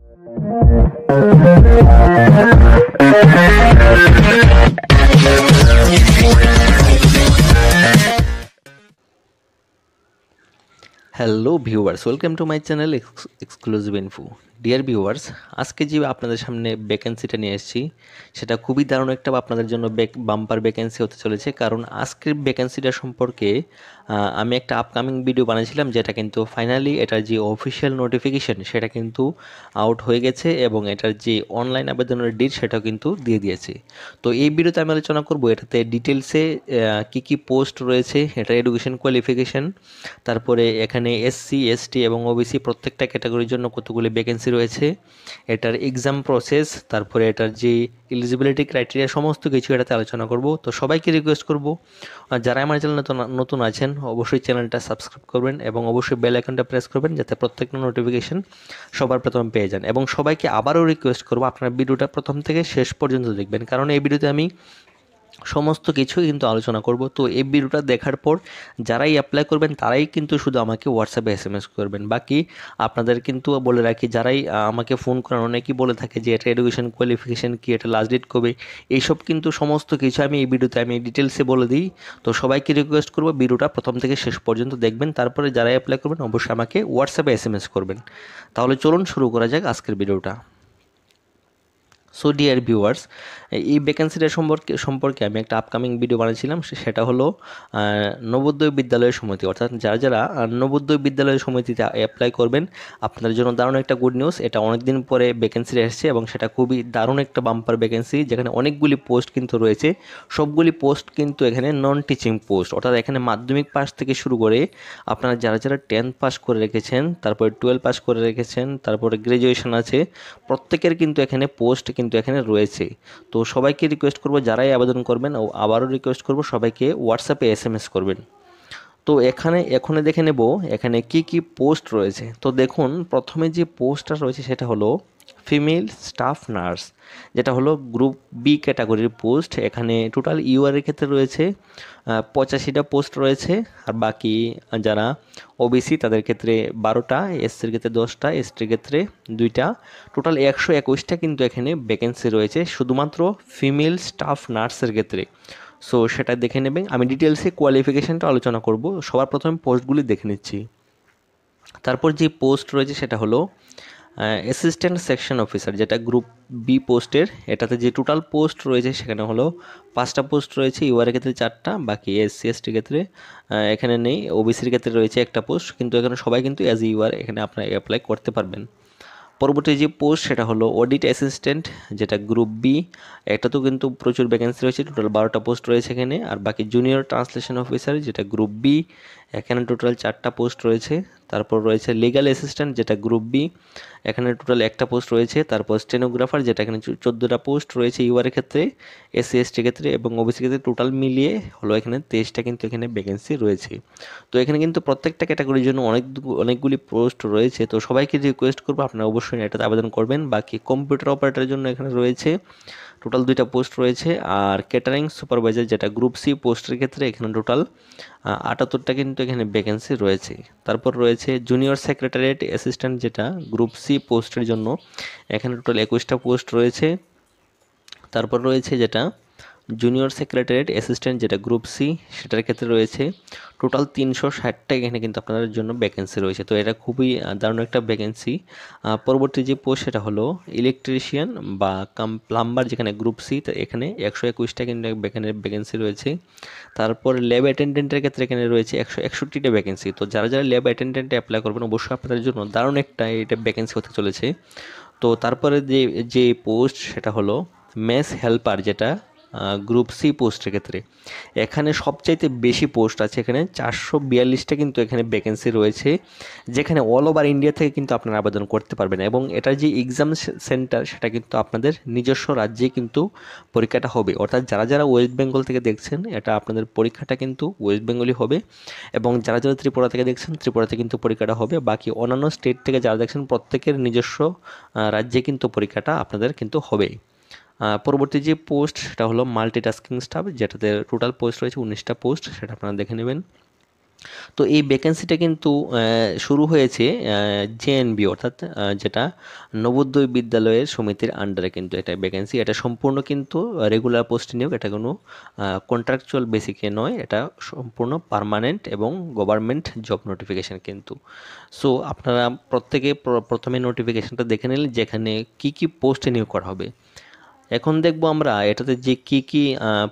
Hello viewers, welcome to my channel exclusive info. Dear viewers, আজকে যে আপনাদের সামনে ভ্যাকেন্সিটা নিয়ে এসেছি সেটা খুবই দারুণ একটা আপনাদের জন্য বাম্পার ভ্যাকেন্সি হতে চলেছে। কারণ আজকের ভ্যাকেন্সিটা সম্পর্কে আমি একটা আপকামিং ভিডিও বানিয়েছিলাম, যেটা কিন্তু ফাইনালি এটার যে অফিসিয়াল নোটিফিকেশন সেটা কিন্তু আউট হয়ে গেছে এবং এটার যে অনলাইন আবেদনের ডেট সেটাও কিন্তু দিয়ে দিয়েছে। তো এই ভিডিওতে আমি আলোচনা করব এটাতে ডিটেলসে কি পোস্ট রয়েছে, এটা এডুকেশন কোয়ালিফিকেশন, তারপরে এখানে এসসি এসটি এবং ওবিসি প্রত্যেকটা ক্যাটাগরির জন্য কতগুলি ভ্যাকেন্সি রয়েছে, এটার এক্সাম প্রসেস, তারপরে এটার যে এলিজিবিলিটি ক্রাইটেরিয়া, সমস্ত কিছু এটাতে আলোচনা করব। তো সবাইকে রিকোয়েস্ট করব, যারা আমার চ্যানেলে নতুন আছেন অবশ্যই চ্যানেলটা সাবস্ক্রাইব করবেন এবং অবশ্যই বেল আইকনটা প্রেস করবেন যাতে প্রত্যেকটা নোটিফিকেশন সবার প্রথম পেয়ে যান। এবং সবাইকে আবারও রিকোয়েস্ট করব আপনারা ভিডিওটা প্রথম থেকে শেষ পর্যন্ত দেখবেন, কারণ এই ভিডিওতে আমি সমস্ত কিছু কিন্তু আলোচনা করব। তো এই ভিডিওটা দেখার পর যারাই অ্যাপ্লাই করবেন তারাই কিন্তু শুধু আমাকে হোয়াটসঅ্যাপে এসএমএস করবেন। বাকি আপনাদের কিন্তু বলে রাখি, যারাই আমাকে ফোন করেন অনেকেই বলে থাকে যে এটা এডুকেশন কোয়ালিফিকেশন কি, এটা লাস্ট ডেট কবে, এইসব কিন্তু সমস্ত কিছু আমি এই ভিডিওতে ডিটেলসে বলে দিই। তো সবাইকে রিকোয়েস্ট করব ভিডিওটা প্রথম থেকে শেষ পর্যন্ত দেখবেন, তারপরে যারাই অ্যাপ্লাই করবেন অবশ্যই আমাকে হোয়াটসঅ্যাপে এসএমএস করবেন। তাহলে চলুন শুরু করা যাক আজকের ভিডিওটা। সো ডিয়ার ভিউয়ার্স, এই ভ্যাকেন্সিটা সম্পর্কে আমি একটা আপকামিং ভিডিও বানিয়েছিলাম, সেটা হলো নবোদয় বিদ্যালয় সমিতি, অর্থাৎ যারা যারা নবোদয় বিদ্যালয় সমিতিতে অ্যাপ্লাই করবেন আপনাদের জন্য দারুণ একটা গুড নিউজ। এটা অনেক দিন পরে ভ্যাকেন্সি এসেছে এবং সেটা খুবই দারুণ একটা বাম্পার ভ্যাকেন্সি, যেখানে অনেকগুলি পোস্ট কিন্তু রয়েছে। সবগুলি পোস্ট কিন্তু এখানে নন টিচিং পোস্ট, অর্থাৎ এখানে মাধ্যমিক পাস থেকে শুরু করে আপনারা যারা যারা 10th পাস করে রেখেছেন, তারপরে 12 পাস করে রেখেছেন, তারপরে গ্র্যাজুয়েশন আছে, প্রত্যেকের কিন্তু এখানে পোস্ট কিন্তু এখানে রয়েছে। তো সবাইকে রিকোয়েস্ট করব যারাই আবেদন করবেন, ও আবারও রিকোয়েস্ট করব সবাইকে হোয়াটসঅ্যাপে এসএমএস করবেন। তো এখন দেখে নেব এখানে কি পোস্ট রয়েছে। তো দেখুন, প্রথমে যে পোস্টটা রয়েছে সেটা হলো ফিমেল স্টাফ নার্স, যেটা হলো গ্রুপ বি ক্যাটাগরির পোস্ট। এখানে টোটাল ইউআরের ক্ষেত্রে রয়েছে 85টা পোস্ট রয়েছে, আর বাকি যারা ওবিসি তাদের ক্ষেত্রে 12টা, এসসির ক্ষেত্রে 10টা, এসটির ক্ষেত্রে 2টা, টোটাল 121টা কিন্তু এখানে ভ্যাকেন্সি রয়েছে শুধুমাত্র ফিমেল স্টাফ নার্সের ক্ষেত্রে। সো সেটা দেখে নেবেন। আমি ডিটেলসে কোয়ালিফিকেশানটা আলোচনা করব, সবার প্রথমে পোস্টগুলি দেখে নিচ্ছি। তারপর যে পোস্ট রয়েছে সেটা হলো অ্যাসিস্ট্যান্ট সেকশন অফিসার, যেটা গ্রুপ বি পোস্টের। এটাতে যে টোটাল পোস্ট রয়েছে সেখানে হলো 5টা পোস্ট রয়েছে, ইউআর ক্ষেত্রে 4টা, বাকি এসসি এসটির ক্ষেত্রে এখানে নেই, ওবিসির ক্ষেত্রে রয়েছে একটা পোস্ট, কিন্তু এখানে সবাই কিন্তু অ্যাজ ইউআর এখানে আপনারা অ্যাপ্লাই করতে পারবেন। পরবর্তী যে পোস্ট সেটা হলো অডিট অ্যাসিস্ট্যান্ট, যেটা গ্রুপ বি। এটাতেও কিন্তু প্রচুর ভ্যাকেন্সি রয়েছে, টোটাল 12টা পোস্ট রয়েছে এখানে। আর বাকি জুনিয়র ট্রান্সলেশন অফিসার, যেটা গ্রুপ বি, এখানে টোটাল 4টা পোস্ট রয়েছে। তারপর রয়েছে লিগ্যাল অ্যাসিস্ট্যান্ট, যেটা গ্রুপ বি, এখানে টোটাল একটা পোস্ট রয়েছে। তারপর স্টেনোগ্রাফার, যেটা এখানে 14টা পোস্ট রয়েছে ইউআর ক্ষেত্রে, এসসি এসটি ক্ষেত্রে এবং ওবিসি ক্ষেত্রে টোটাল মিলিয়ে হলো এখানে 23টা কিন্তু এখানে ভ্যাকেন্সি রয়েছে। তো এখানে কিন্তু প্রত্যেকটা ক্যাটাগরির জন্য অনেকগুলি পোস্ট রয়েছে। তো সবাইকে রিকোয়েস্ট করবো আপনারা অবশ্যই এটাতে আবেদন করবেন। বাকি কম্পিউটার অপারেটরের জন্য এখানে রয়েছে টোটাল 2টা পোস্ট রয়েছে, আর ক্যাটারিং সুপারভাইজার, যেটা গ্রুপ সি পোস্টের ক্ষেত্রে এখানে টোটাল 78টা কিন্তু এখানে ভ্যাকেন্সি রয়েছে। তারপর রয়েছে জুনিয়র সেক্রেটারিয়েট অ্যাসিস্ট্যান্ট, যেটা গ্রুপ সি পোস্টের জন্য, এখানে টোটাল 21টা পোস্ট রয়েছে। তারপর রয়েছে যেটা জুনিয়র সেক্রেটারিয়েট অ্যাসিস্ট্যান্ট, যেটা গ্রুপ সি, সেটার ক্ষেত্রে রয়েছে টোটাল 360টা এখানে কিন্তু আপনাদের জন্য ভ্যাকেন্সি রয়েছে। তো এটা খুবই দারুণ একটা ভ্যাকেন্সি। পরবর্তী যে পোস্ট সেটা হলো ইলেকট্রিশিয়ান বা প্লাম্বার, যেখানে গ্রুপ সি, এখানে 121টা কিন্তু এখানে ভ্যাকেন্সি রয়েছে। তারপর ল্যাব অ্যাটেন্ডেন্টের ক্ষেত্রে এখানে রয়েছে 161টা ভ্যাকেন্সি। তো যারা যারা ল্যাব অ্যাটেন্ডেন্টে অ্যাপ্লাই করবেন অবশ্যই আপনাদের জন্য দারুণ একটা এটা ভ্যাকেন্সি হতে চলেছে। তো তারপরে যে পোস্ট সেটা হলো মেস হেল্পার, যেটা গ্রুপ সি পোস্টের ক্ষেত্রে। এখানে সবচাইতে বেশি পোস্ট আছে, এখানে 442টা কিন্তু এখানে ভ্যাকেন্সি রয়েছে, যেখানে অল ওভার ইন্ডিয়া থেকে কিন্তু আপনারা আবেদন করতে পারবেন। এবং এটার যে এক্সাম সেন্টার সেটা কিন্তু আপনাদের নিজস্ব রাজ্যে কিন্তু পরীক্ষাটা হবে, অর্থাৎ যারা যারা ওয়েস্ট বেঙ্গল থেকে দেখছেন এটা আপনাদের পরীক্ষাটা কিন্তু ওয়েস্ট বেঙ্গলই হবে, এবং যারা যারা ত্রিপুরা থেকে দেখছেন ত্রিপুরাতে কিন্তু পরীক্ষাটা হবে। বাকি অন্যান্য স্টেট থেকে যারা দেখছেন প্রত্যেকের নিজস্ব রাজ্যে কিন্তু পরীক্ষাটা আপনাদের কিন্তু হবে। পরবর্তী যে পোস্ট সেটা হলো মাল্টিটাস্কিং স্টাফ, যেটাতে টোটাল পোস্ট রয়েছে 19টা পোস্ট, সেটা আপনারা দেখে নেবেন। তো এই ভ্যাকেন্সিটা কিন্তু শুরু হয়েছে জেএনবি, অর্থাৎ যেটা নবোদয় বিদ্যালয়ের সমিতির আন্ডারে কিন্তু এটা ভ্যাকেন্সি। এটা সম্পূর্ণ কিন্তু রেগুলার পোস্ট নিয়োগ, এটা কোনো কন্ট্রাকচুয়াল বেসিকে নয়, এটা সম্পূর্ণ পার্মানেন্ট এবং গভর্নমেন্ট জব নোটিফিকেশান কিন্তু। সো আপনারা প্রত্যেকে প্রথমে নোটিফিকেশানটা দেখে নিলেন যেখানে কী কী পোস্টে নিয়োগ করা হবে। এখন দেখব আমরা এটাতে যে কী কী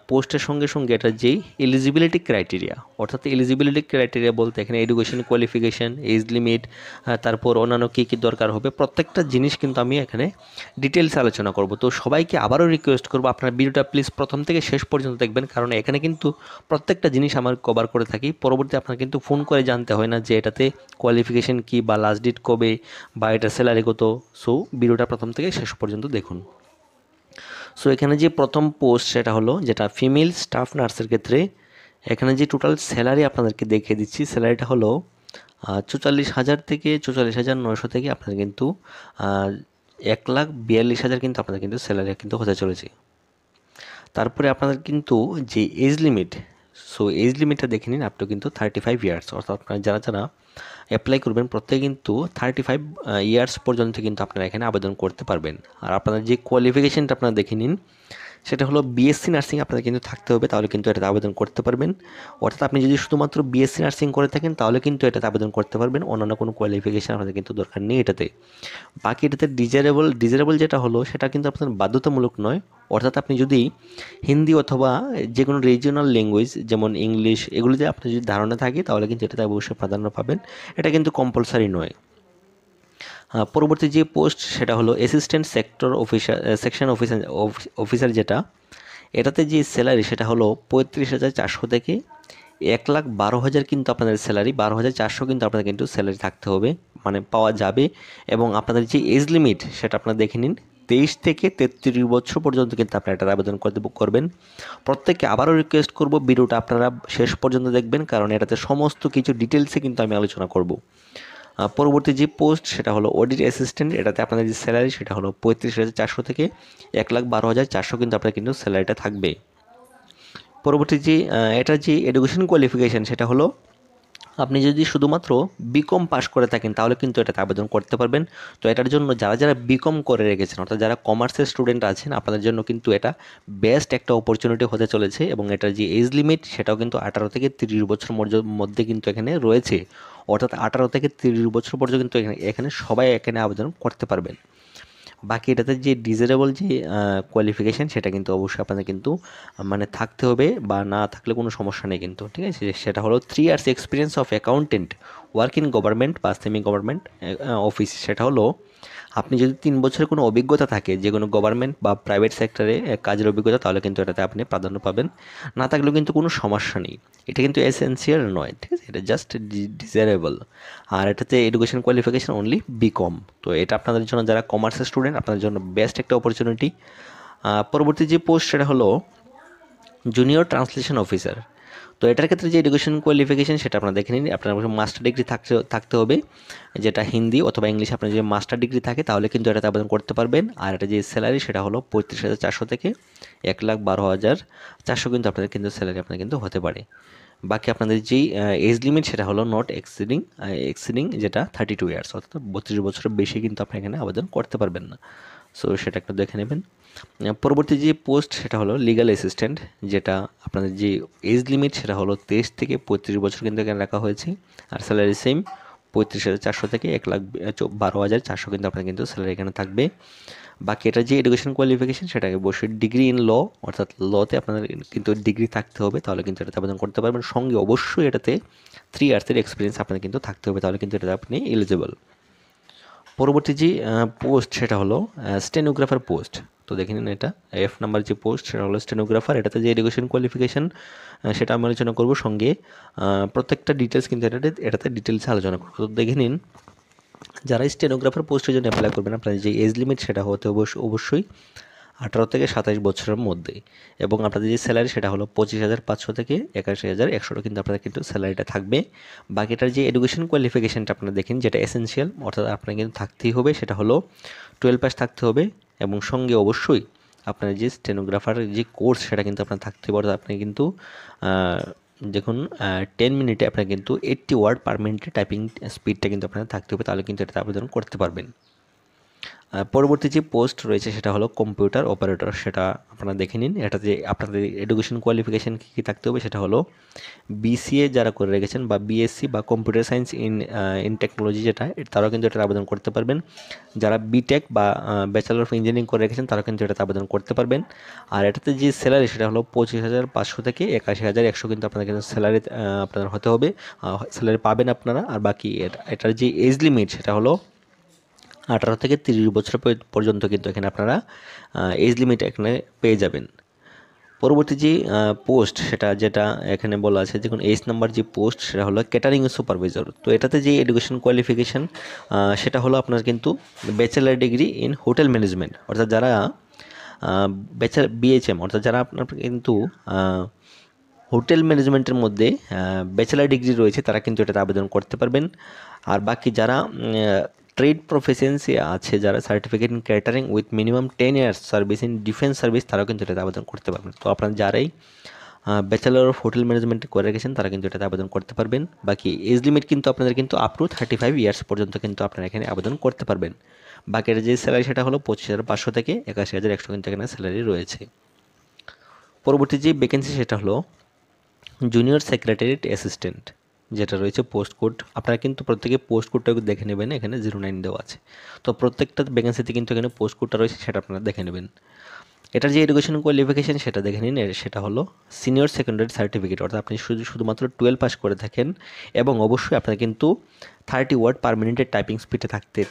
পোস্টের সঙ্গে সঙ্গে এটা যেই এলিজিবিলিটি ক্রাইটেরিয়া, অর্থাৎ এলিজিবিলিটি ক্রাইটেরিয়া বলতে এখানে এডুকেশন কোয়ালিফিকেশান, এজ লিমিট, তারপর অন্যান্য কী কী দরকার হবে, প্রত্যেকটা জিনিস কিন্তু আমি এখানে ডিটেলস আলোচনা করব। তো সবাইকে আবারও রিকোয়েস্ট করবো আপনার ভিডিওটা প্লিজ প্রথম থেকে শেষ পর্যন্ত দেখবেন, কারণ এখানে কিন্তু প্রত্যেকটা জিনিস আমার কভার করে থাকি। পরবর্তী আপনার কিন্তু ফোন করে জানতে হয় না যে এটাতে কোয়ালিফিকেশান কী বা লাস্ট ডেট কবে বা এটার স্যালারি কত। সো ভিডিওটা প্রথম থেকে শেষ পর্যন্ত দেখুন। সো এখানে যে প্রথম পোস্ট সেটা হলো যেটা ফিমেল স্টাফ নার্সের ক্ষেত্রে, এখানে যে টোটাল স্যালারি আপনাদেরকে দেখিয়ে দিচ্ছি, স্যালারিটা হলো 44,000 থেকে 44,900 থেকে আপনাদের কিন্তু 1,42,000 কিন্তু আপনাদের কিন্তু স্যালারি কিন্তু হতে চলেছে। তারপরে আপনাদের কিন্তু যে এজ লিমিট, সো এজ লিমিটটা দেখে নিন, আপ টু কিন্তু 35 ইয়ার্স, অর্থাৎ আপনারা যারা যারা অ্যাপ্লাই করবেন প্রত্যেকে কিন্তু 35 ইয়ার্স পর্যন্ত কিন্তু আপনারা এখানে আবেদন করতে পারবেন। আর আপনাদের যে কোয়ালিফিকেশানটা আপনারা দেখে নিন, সেটা হলো বিএসসি নার্সিং আপনাদের কিন্তু থাকতে হবে, তাহলে কিন্তু এটাতে আবেদন করতে পারবেন। অর্থাৎ আপনি যদি শুধুমাত্র বিএসসি নার্সিং করে থাকেন তাহলে কিন্তু এটাতে আবেদন করতে পারবেন, অন্যান্য কোনো কোয়ালিফিকেশান আপনাদের কিন্তু দরকার নেই এটাতে। বাকি এটাতে ডিজারেবল যেটা হলো সেটা কিন্তু আপনার বাধ্যতামূলক নয়, অর্থাৎ আপনি যদি হিন্দি অথবা যে কোনো রিজিওনাল ল্যাঙ্গুয়েজ যেমন ইংলিশ এগুলিতে আপনার যদি ধারণা থাকে তাহলে কিন্তু এটাতে অবশ্যই প্রাধান্য পাবেন, এটা কিন্তু কম্পালসারি নয়। পরবর্তী যে পোস্ট সেটা হলো assistant sector officer, section officer যেটা, এটাতে যে স্যালারি সেটা হলো 35,400 থেকে 1,12,000 কিন্তু আপনাদের স্যালারি, 12,400 কিন্তু আপনাদের কিন্তু স্যালারি থাকতে হবে, মানে পাওয়া যাবে। এবং আপনাদের যে এজ লিমিট সেটা আপনারা দেখে নিন, 23 থেকে 33 বছর পর্যন্ত কিন্তু আপনারা এটার আবেদন করবেন। প্রত্যেককে আবারও রিকোয়েস্ট করব ভিডিওটা আপনারা শেষ পর্যন্ত দেখবেন, কারণ এটাতে সমস্ত কিছু ডিটেলসে কিন্তু আমি আলোচনা করব। পরবর্তী যে পোস্ট সেটা হলো অডিট অ্যাসিস্ট্যান্ট, এটাতে আপনাদের যে স্যালারি সেটা হলো 35,400 থেকে 1,12,400 কিন্তু আপনার কিন্তু স্যালারিটা থাকবে। পরবর্তী যে এটার যে এডুকেশন কোয়ালিফিকেশান সেটা হলো আপনি যদি শুধুমাত্র বিকম পাস করে থাকেন তাহলে কিন্তু এটাতে আবেদন করতে পারবেন। তো এটার জন্য যারা যারা বিকম করে রেখেছেন, অর্থাৎ যারা কমার্সের স্টুডেন্ট আছেন, আপনাদের জন্য কিন্তু এটা বেস্ট একটা অপরচুনিটি হতে চলেছে। এবং এটার যে এজ লিমিট সেটাও কিন্তু 18 থেকে 30 বছর মধ্যে কিন্তু এখানে রয়েছে, অর্থাৎ 18 থেকে 30 বছর পর্যন্ত কিন্তু এখানে সবাই এখানে আবেদন করতে পারবেন। বাকি এটাতে যে ডিজারেবল যে কোয়ালিফিকেশান সেটা কিন্তু অবশ্যই আপনাদের কিন্তু মানে থাকতে হবে, বা না থাকলে কোনো সমস্যা নেই কিন্তু, ঠিক আছে। সেটা হলো 3 years experience of accountant work in government বা সেমি গভর্নমেন্ট অফিস। সেটা হলো আপনি যদি 3 বছরের কোনো অভিজ্ঞতা থাকে যে কোনো গভর্নমেন্ট বা প্রাইভেট সেক্টরে কাজের অভিজ্ঞতা, তাহলে কিন্তু এটাতে আপনি প্রাধান্য পাবেন, না থাকলেও কিন্তু কোনো সমস্যা নেই। এটা কিন্তু এসেনশিয়াল নয়, ঠিক আছে, এটা জাস্ট ডিজারেবল। আর এটাতে এডুকেশন কোয়ালিফিকেশান অনলি বিকম। তো এটা আপনাদের জন্য যারা কমার্সের স্টুডেন্ট আপনাদের জন্য বেস্ট একটা অপরচুনিটি। পরবর্তী যে পোস্ট সেটা হলো জুনিয়র ট্রান্সলেশন অফিসার। তো এটার ক্ষেত্রে যে এডুকেশন কোয়ালিফিকেশান সেটা আপনারা দেখে নিন, আপনার মাস্টার ডিগ্রি থাকতে হবে, যেটা হিন্দি অথবা ইংলিশে আপনার যদি মাস্টার ডিগ্রি থাকে তাহলে কিন্তু এটাতে আবেদন করতে পারবেন। আর এটা যে স্যালারি সেটা হলো 35,400 থেকে 1,12,400 কিন্তু আপনাদের কিন্তু স্যালারি আপনার কিন্তু হতে পারে। বাকি আপনাদের যেই এজ লিমিট সেটা হলো নট এক্সিডিং যেটা 32 ইয়ার্স, অর্থাৎ 32 বছরের বেশি কিন্তু আপনি এখানে আবেদন করতে পারবেন না। সো সেটা একটু দেখে নেবেন। পরবর্তী যে পোস্ট সেটা হলো লিগ্যাল অ্যাসিস্ট্যান্ট, যেটা আপনাদের যে এজ লিমিট সেটা হলো 23 থেকে 35 বছর কিন্তু এখানে রাখা হয়েছে। আর স্যালারি সেম 35,400 থেকে 1,12,400 কিন্তু আপনার কিন্তু স্যালারি এখানে থাকবে। বাকি এটা যে এডুকেশন কোয়ালিফিকেশান সেটাকে অবশ্যই ডিগ্রি ইন ল, অর্থাৎ লতে আপনাদের কিন্তু ডিগ্রি থাকতে হবে, তাহলে কিন্তু এটাতে আবেদন করতে পারবেন। সঙ্গে অবশ্যই এটাতে 3 ইয়ার্সের এক্সপিরিয়েন্স আপনাদের কিন্তু থাকতে হবে, তাহলে কিন্তু এটাতে আপনি এলিজিবল। পরবর্তী যে পোস্ট সেটা হলো স্টেনোগ্রাফার পোস্ট। তো দেখে নিন, এটা এফ নাম্বার যে পোস্ট সেটা হলো স্টেনোগ্রাফার। এটাতে যে এডুকেশন কোয়ালিফিকেশান সেটা আমি আলোচনা করবো, সঙ্গে প্রত্যেকটা ডিটেলস কিন্তু এটাতে ডিটেলসে আলোচনা করবো। তো দেখে নিন, যারা স্টেনোগ্রাফার পোস্টের জন্য অ্যাপ্লাই করবেন আপনাদের যে এজ লিমিট সেটা হতে অবশ্যই 18 থেকে 27 বছরের মধ্যে। এবং আপনাদের যে স্যালারি সেটা হলো 25,500 থেকে 81,100 কিন্তু আপনাদের কিন্তু স্যালারিটা থাকবে। বাকিটার যে এডুকেশন কোয়ালিফিকেশানটা আপনারা দেখেন যেটা এসেনশিয়াল, অর্থাৎ আপনার কিন্তু থাকতেই হবে, সেটা হলো 12 পাস থাকতে হবে। এবং সঙ্গে অবশ্যই আপনার যে স্টেনোগ্রাফার যে কোর্স সেটা কিন্তু আপনার থাকতে হবে, অর্থাৎ আপনি কিন্তু দেখুন 10 মিনিটে আপনার কিন্তু 80 ওয়ার্ড পার মিনিটে টাইপিং স্পিডটা কিন্তু আপনার থাকতে হবে, তাহলে কিন্তু এটাতে আবেদন করতে পারবেন। পরবর্তী যে পোস্ট রয়েছে সেটা হলো কম্পিউটার অপারেটর, সেটা আপনারা দেখে নিন। এটাতে আপনাদের এডুকেশন কোয়ালিফিকেশান কী কী থাকতে হবে সেটা হলো বিসিএ যারা করে রেখেছেন বা বিএসসি বা কম্পিউটার সায়েন্স ইন টেকনোলজি যেটা, তারাও কিন্তু এটাতে আবেদন করতে পারবেন। যারা বিটেক বা ব্যাচেলর অফ ইঞ্জিনিয়ারিং করে রেখেছেন তারাও কিন্তু এটাতে আবেদন করতে পারবেন। আর এটাতে যে স্যালারি সেটা হলো 25,500 থেকে 81,100 কিন্তু আপনাদের কিন্তু স্যালারি আপনার হতে হবে, স্যালারি পাবেন আপনারা। আর বাকি এটার যে এজ লিমিট সেটা হলো 18 থেকে 30 বছর পর্যন্ত কিন্তু এখানে আপনারা এজ লিমিট এখানে পেয়ে যাবেন। পরবর্তী যে পোস্ট সেটা যেটা এখানে বলা আছে, দেখুন 8 নাম্বার যে পোস্ট সেটা হলো ক্যাটারিং সুপারভাইজার। তো এটাতে যে এডুকেশন কোয়ালিফিকেশান সেটা হলো আপনার কিন্তু bachelor degree in hotel management, অর্থাৎ যারা বিএইচএম অর্থাৎ যারা আপনার কিন্তু হোটেল ম্যানেজমেন্টের মধ্যে ব্যাচেলার ডিগ্রি রয়েছে তারা কিন্তু এটাতে আবেদন করতে পারবেন। আর বাকি যারা ট্রেড প্রফেশনসে আছে, যারা certificate in catering with minimum 10 years service in defence service, তারাও কিন্তু এটাতে আবেদন করতে পারবেন। তো আপনারা যারাই ব্যাচেলর অফ হোটেল ম্যানেজমেন্ট করে রেখেছেন তারা কিন্তু এটাতে আবেদন করতে পারবেন। বাকি এজ লিমিট কিন্তু আপনাদের কিন্তু আপ টু 35 ইয়ার্স পর্যন্ত কিন্তু আপনারা এখানে আবেদন করতে পারবেন। বাকির যে স্যালারি সেটা হলো 25,500 থেকে 81,100 কিন্তু এখানে স্যালারি রয়েছে। পরবর্তী যে ভ্যাকেন্সি সেটা হলো জুনিয়র সেক্রেটারিয়েট অ্যাসিস্ট্যান্ট, যেটা রয়েছে পোস্ট কোড। আপনারা কিন্তু প্রত্যেকে পোস্ট কোডটা দেখে নেবেন, এখানে 09 দেওয়া আছে। তো প্রত্যেকটা ভ্যাকেন্সিতে কিন্তু এখানে পোস্ট কোডটা রয়েছে, সেটা আপনারা দেখে নেবেন। এটার যে এডুকেশন কোয়ালিফিকেশান সেটা দেখে নিন, সেটা হলো সিনিয়র সেকেন্ডারি সার্টিফিকেট, অর্থাৎ আপনি শুধুমাত্র 12 পাস করে থাকেন এবং অবশ্যই আপনার কিন্তু 30 ওয়ার্ড পার মিনিটের টাইপিং স্পিডে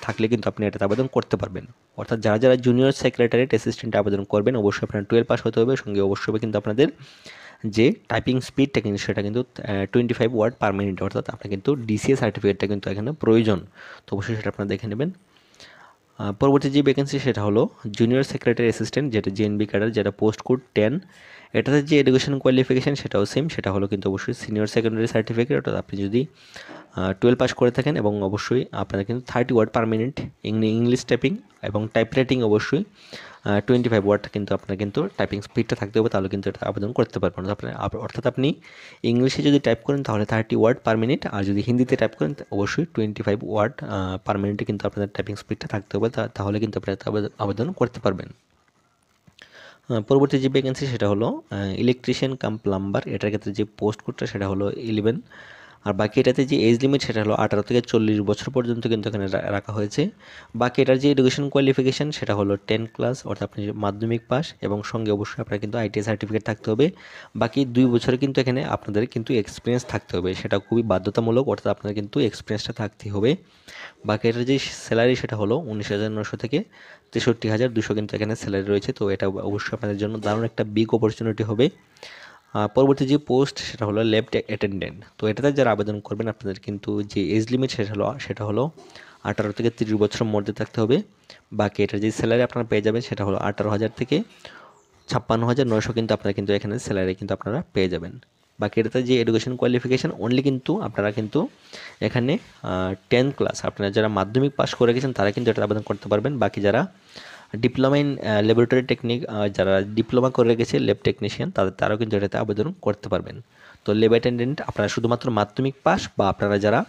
থাকলে কিন্তু আপনি এটাতে আবেদন করতে পারবেন। অর্থাৎ যারা যারা জুনিয়র সেক্রেটারিয়েট অ্যাসিস্ট্যান্টে আবেদন করবেন অবশ্যই আপনার 12 পাস হতে হবে, সঙ্গে অবশ্যই কিন্তু আপনাদের যে টাইপিং স্পিডটা কিন্তু সেটা কিন্তু 25 ওয়ার্ড পার মিনিট, অর্থাৎ আপনার কিন্তু ডিসিএ সার্টিফিকেটটা কিন্তু এখানে প্রয়োজন। তো অবশ্যই সেটা আপনারা দেখে নেবেন। পরবর্তী যে ভ্যাকেন্সি সেটা হলো জুনিয়র সেক্রেটারি অ্যাসিস্ট্যান্ট, যেটা জেএনবি ক্যাডার, যেটা পোস্ট কোড 10। এটাতে যে এডুকেশন কোয়ালিফিকেশান সেটাও সেম, সেটা হলো কিন্তু অবশ্যই সিনিয়র সেকেন্ডারি সার্টিফিকেট, অর্থাৎ আপনি যদি 12 পাস করে থাকেন এবং অবশ্যই আপনাদের কিন্তু 30 word per minute English typing এবং টাইপ রাইটিং অবশ্যই 25 ওয়ার্ড কিন্তু আপনার কিন্তু টাইপিং স্পিডটা থাকতে হবে, তাহলে কিন্তু এটা আবেদন করতে পারবেন। অর্থাৎ আপনি ইংলিশে যদি টাইপ করেন তাহলে 30 ওয়ার্ড পার মিনিট, আর যদি হিন্দিতে টাইপ করেন অবশ্যই 25 ওয়ার্ড পার মিনিটে কিন্তু আপনাদের টাইপিং স্পিডটা থাকতে হবে, তাহলে কিন্তু আপনি আবেদন করতে পারবেন। পরবর্তী যে ভ্যাকেন্সি সেটা হলো ইলেকট্রিশিয়ান কাম প্লাম্বার। এটার ক্ষেত্রে যে পোস্ট কোডটা সেটা হলো 11। আর বাকি এটাতে যে এজ লিমিট সেটা হলো 18 থেকে 40 বছর পর্যন্ত কিন্তু এখানে রাখা হয়েছে। বাকি এটার যে এডুকেশন কোয়ালিফিকেশান সেটা হলো 10 ক্লাস, অর্থাৎ আপনি মাধ্যমিক পাস এবং সঙ্গে অবশ্যই আপনার কিন্তু আইটিআই সার্টিফিকেট থাকতে হবে। বাকি 2 বছরে কিন্তু এখানে আপনাদের কিন্তু এক্সপিরিয়েন্স থাকতে হবে, সেটা খুবই বাধ্যতামূলক, অর্থাৎ আপনার কিন্তু এক্সপিরিয়েন্সটা থাকতে হবে। বাকি এটার যে স্যালারি সেটা হলো 19,900 থেকে 63,200 কিন্তু এখানে স্যালারি রয়েছে। তো এটা অবশ্যই আপনাদের জন্য দারুণ একটা বিগ অপরচুনিটি হবে। পরবর্তী যে পোস্ট সেটা হলো ল্যাব অ্যাটেন্ডেন্ট। তো এটাতে যারা আবেদন করবেন আপনাদের কিন্তু যে এজ লিমিট সেটা হলো 18 থেকে 30 বছরের মধ্যে থাকতে হবে। বাকি এটার যে স্যালারি আপনারা পেয়ে যাবেন সেটা হলো 18,000 থেকে 56,900 কিন্তু আপনারা কিন্তু এখানে স্যালারি কিন্তু আপনারা পেয়ে যাবেন। বাকি এটাতে যে এডুকেশন কোয়ালিফিকেশান অনলি কিন্তু আপনারা কিন্তু এখানে 10 ক্লাস, আপনারা যারা মাধ্যমিক পাস করে গেছেন তারা কিন্তু এটা আবেদন করতে পারবেন। বাকি যারা ডিপ্লোমা ইন ল্যাবরেটরি টেকনিক, যারা ডিপ্লোমা করে রেখেছে ল্যাব টেকনিশিয়ান, তারাও কিন্তু এটাতে আবেদন করতে পারবেন। তো ল্যাব অ্যাটেন্ডেন্ট আপনারা শুধুমাত্র মাধ্যমিক পাস বা আপনারা যারা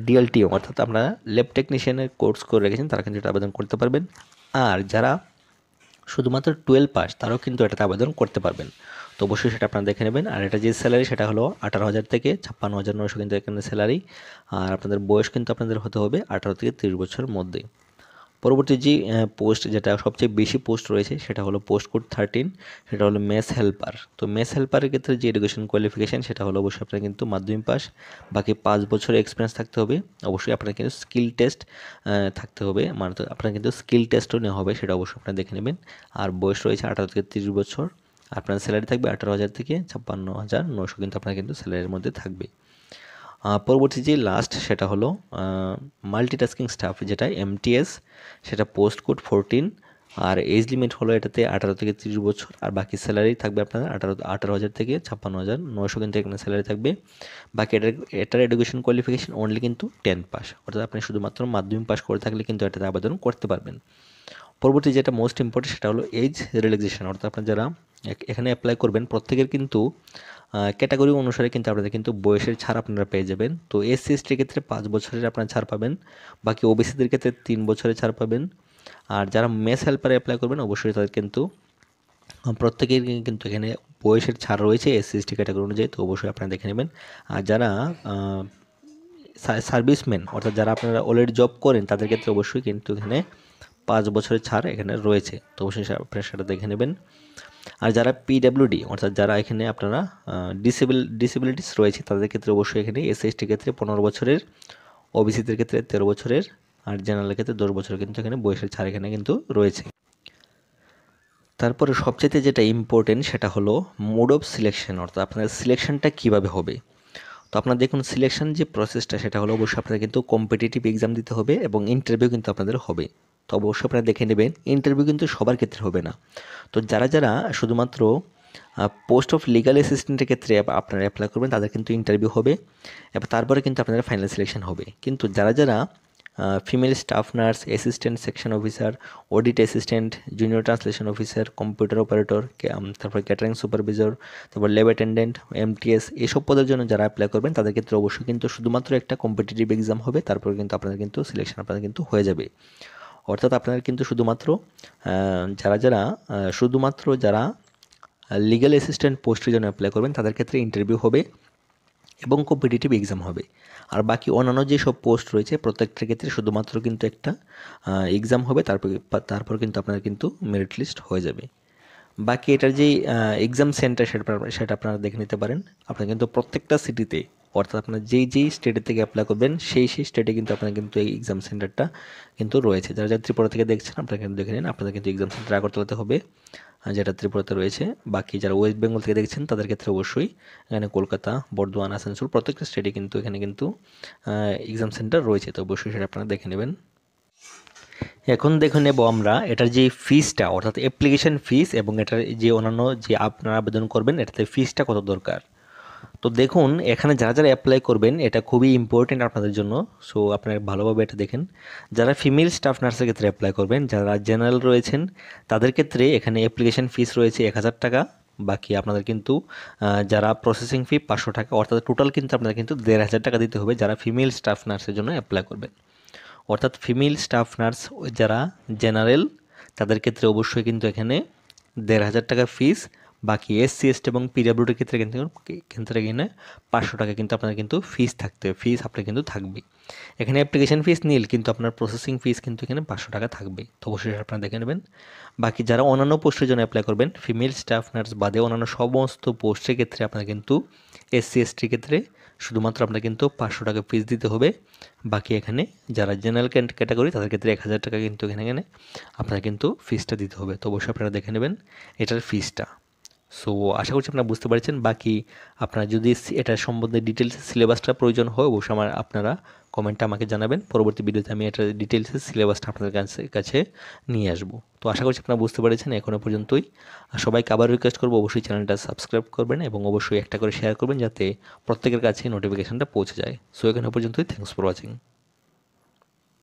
ডিএলটিও অর্থাৎ আপনারা ল্যাব টেকনিশিয়ানের কোর্স করে রেখেছেন তারা কিন্তু এটা আবেদন করতে পারবেন। আর যারা শুধুমাত্র 12 পাস তারাও কিন্তু এটাতে আবেদন করতে পারবেন। তো অবশ্যই সেটা আপনারা দেখে নেবেন। আর এটা যে স্যালারি সেটা হলো 18,000 থেকে 56,900 কিন্তু এখানে স্যালারি। আর আপনাদের বয়স কিন্তু আপনাদের হতে হবে 18 থেকে 30 বছরের মধ্যে। পরবর্তী যে পোস্ট যেটা সবচেয়ে বেশি পোস্ট রয়েছে সেটা হলো পোস্ট কোড 13, সেটা হলো মেস হেল্পার। তো মেস হেল্পারের ক্ষেত্রে যে এডুকেশন কোয়ালিফিকেশান সেটা হলো অবশ্যই আপনার কিন্তু মাধ্যমিক পাস, বাকি 5 বছরের এক্সপিরিয়েন্স থাকতে হবে। অবশ্যই আপনার কিন্তু স্কিল টেস্ট থাকতে হবে, মানে আপনার কিন্তু স্কিল টেস্টও নেওয়া হবে, সেটা অবশ্যই আপনারা দেখে নেবেন। আর বয়স রয়েছে 18 থেকে 30 বছর। আপনার স্যালারি থাকবে 18,000 থেকে 56,900 কিন্তু আপনার কিন্তু স্যালারির মধ্যে থাকবে। পরবর্তী যে লাস্ট সেটা হলো মাল্টিটাস্কিং স্টাফ, যেটা এমটিএস, সেটা পোস্ট কোড 14। আর এজ লিমিট হলো এটাতে 18 থেকে 30 বছর। আর বাকি স্যালারি থাকবে আপনার 18,000 থেকে 56,900 কিন্তু এখানে স্যালারি থাকবে। বাকি এটার এডুকেশন কোয়ালিফিকেশান অনলি কিন্তু 10 পাস, অর্থাৎ আপনি শুধুমাত্র মাধ্যমিক পাস করে থাকলে কিন্তু এটাতে আবেদন করতে পারবেন। পরবর্তী যেটা মোস্ট ইম্পর্টেন্ট সেটা হলো এজ রিল্যাক্সেশন, অর্থাৎ আপনারা যারা এখানে অ্যাপ্লাই করবেন প্রত্যেকের কিন্তু ক্যাটাগরি অনুসারে কিন্তু আপনাদের কিন্তু বয়সের ছাড় আপনারা পেয়ে যাবেন। তো এসসি এসটির ক্ষেত্রে 5 বছরের আপনারা ছাড় পাবেন, বাকি ওবিসিদের ক্ষেত্রে 3 বছরের ছাড় পাবেন। আর যারা মেস হেল্পারে অ্যাপ্লাই করবেন অবশ্যই তাদের কিন্তু প্রত্যেকের কিন্তু এখানে বয়সের ছাড় রয়েছে এসসি এসটি ক্যাটাগরি অনুযায়ী, তো অবশ্যই আপনারা দেখে নেবেন। আর যারা সার্ভিসম্যান অর্থাৎ যারা আপনারা অলরেডি জব করেন তাদের ক্ষেত্রে অবশ্যই কিন্তু এখানে 5 বছরের ছাড় এখানে রয়েছে, তো অবশ্যই আপনারা সেটা দেখে নেবেন। আর যারা পিডাব্লিউডি অর্থাৎ যারা এখানে আপনারা ডিসেবিলিটিস রয়েছে তাদের ক্ষেত্রে অবশ্যই এখানে এসসি এসটির ক্ষেত্রে 15 বছরের, ওবিসিদের ক্ষেত্রে 13 বছরের, আর জেনারেলের ক্ষেত্রে 10 বছরের কিন্তু এখানে বয়সের ছাড় এখানে কিন্তু রয়েছে। তারপরে সবচেয়ে যেটা ইম্পর্টেন্ট সেটা হলো মোড অফ সিলেকশন, অর্থাৎ আপনার সিলেকশনটা কীভাবে হবে। তো আপনার দেখুন সিলেকশন যে প্রসেসটা সেটা হলো অবশ্যই আপনাদের কিন্তু কম্পিটিটিভ এক্সাম দিতে হবে এবং ইন্টারভিউ কিন্তু আপনাদের হবে। তো অবশ্যই আপনারা দেখে নেবেন ইন্টারভিউ কিন্তু সবার ক্ষেত্রে হবে না। তো যারা যারা শুধুমাত্র পোস্ট অফ লিগাল অ্যাসিস্ট্যান্টের ক্ষেত্রে আপনারা অ্যাপ্লাই করবেন তাদের কিন্তু ইন্টারভিউ হবে এবং তারপরে কিন্তু আপনাদের ফাইনাল সিলেকশন হবে। কিন্তু যারা যারা female staff nurse, assistant section officer, audit assistant, junior translation officer, computer operator, তারপর ক্যাটারিং সুপারভাইজার, তারপর ল্যাব অ্যাটেন্ডেন্ট, এমটিএস, এইসব পদের জন্য যারা অ্যাপ্লাই করবেন তাদের ক্ষেত্রে অবশ্যই কিন্তু শুধুমাত্র একটা কম্পিটিটিভ এক্সাম হবে, তারপরে কিন্তু আপনাদের কিন্তু সিলেকশন আপনাদের কিন্তু হয়ে যাবে। অর্থাৎ আপনারা কিন্তু শুধুমাত্র যারা লিগ্যাল অ্যাসিস্ট্যান্ট পোস্টের জন্য অ্যাপ্লাই করবেন তাদের ক্ষেত্রে ইন্টারভিউ হবে এবং কম্পিটিটিভ এক্সাম হবে। আর বাকি অন্যান্য যেসব পোস্ট রয়েছে প্রত্যেকটার ক্ষেত্রে শুধুমাত্র কিন্তু একটা এক্সাম হবে, তারপর কিন্তু আপনার কিন্তু মেরিট লিস্ট হয়ে যাবে। বাকি এটার যেই এক্সাম সেন্টার সেটা আপনারা দেখে নিতে পারেন। আপনারা কিন্তু প্রত্যেকটা সিটিতে অর্থাৎ আপনার যেই স্টেটের থেকে অ্যাপ্লাই করবেন সেই স্টেটে কিন্তু আপনার কিন্তু এই এক্সাম সেন্টারটা কিন্তু রয়েছে। যারা যারা ত্রিপুরা থেকে দেখছেন আপনারা কিন্তু দেখে নিন, আপনাদের কিন্তু এক্সাম সেন্টার আগরতলাতে হবে যেটা ত্রিপুরাতে রয়েছে। বাকি যারা ওয়েস্ট বেঙ্গল থেকে দেখছেন তাদের ক্ষেত্রে অবশ্যই এখানে কলকাতা, বর্ধমান, আসানসোল প্রত্যেকটা স্টেটে কিন্তু এখানে কিন্তু এক্সাম সেন্টার রয়েছে, তো অবশ্যই সেটা আপনারা দেখে নেবেন। এখন দেখে নেব আমরা এটার যে ফিসটা অর্থাৎ অ্যাপ্লিকেশন ফিস এবং এটার যে অন্যান্য যে আপনারা আবেদন করবেন এটাতে ফিসটা কত দরকার। তো দেখুন এখানে যারা যারা অ্যাপ্লাই করবেন এটা খুবই ইম্পর্টেন্ট আপনাদের জন্য, সো আপনারা ভালোভাবে এটা দেখেন। যারা ফিমেল স্টাফ নার্সের ক্ষেত্রে অ্যাপ্লাই করবেন, যারা জেনারেল রয়েছেন তাদের ক্ষেত্রে এখানে অ্যাপ্লিকেশন ফিস রয়েছে 1000 টাকা। বাকি আপনাদের কিন্তু যারা প্রসেসিং ফি 500 টাকা, অর্থাৎ টোটাল কিন্তু আপনাদের কিন্তু 1500 টাকা দিতে হবে যারা ফিমেল স্টাফ নার্সের জন্য অ্যাপ্লাই করবেন। অর্থাৎ ফিমেল স্টাফ নার্স যারা জেনারেল তাদের ক্ষেত্রে অবশ্যই কিন্তু এখানে 1500 টাকা ফিস। বাকি এসসি এসটি এবং পিডাব্লিউডির ক্ষেত্রে এখানে 500 টাকা কিন্তু আপনার কিন্তু ফিস আপনার কিন্তু থাকবে। এখানে অ্যাপ্লিকেশন ফিস নীল কিন্তু আপনার প্রসেসিং ফিস কিন্তু এখানে 500 টাকা থাকবে, তো অবশ্যই আপনারা দেখে নেবেন। বাকি যারা অন্যান্য পোস্টের জন্য অ্যাপ্লাই করবেন ফিমেল স্টাফ নার্স বাদে অন্যান্য সমস্ত পোস্টের ক্ষেত্রে আপনার কিন্তু এসসি এসটির ক্ষেত্রে শুধুমাত্র আপনার কিন্তু 500 টাকা ফিস দিতে হবে। বাকি এখানে যারা জেনারেল ক্যাটাগরি তাদের ক্ষেত্রে 1000 টাকা কিন্তু এখানে আপনারা কিন্তু ফিসটা দিতে হবে, তো অবশ্যই আপনারা দেখে নেবেন এটার ফিসটা। সো আশা করছি আপনারা বুঝতে পারছেন। বাকি আপনারা যদি এটা সম্বন্ধে ডিটেলস সিলেবাসটা প্রয়োজন হয় অবশ্যই আপনারা কমেন্টে আমাকে জানাবেন, পরবর্তী ভিডিওতে আমি এটা ডিটেলসের সিলেবাসটা আপনাদের কাছে নিয়ে আসবো। তো আশা করছি আপনারা বুঝতে পেরেছেন এখনও পর্যন্তই। সবাইকে আবার রিকোয়েস্ট করবো অবশ্যই চ্যানেলটা সাবস্ক্রাইব করবেন এবং অবশ্যই একটা করে শেয়ার করবেন যাতে প্রত্যেকের কাছে নোটিফিকেশানটা পৌঁছে যায়। সো এখানে পর্যন্তই, থ্যাঙ্কস ফর ওয়াচিং।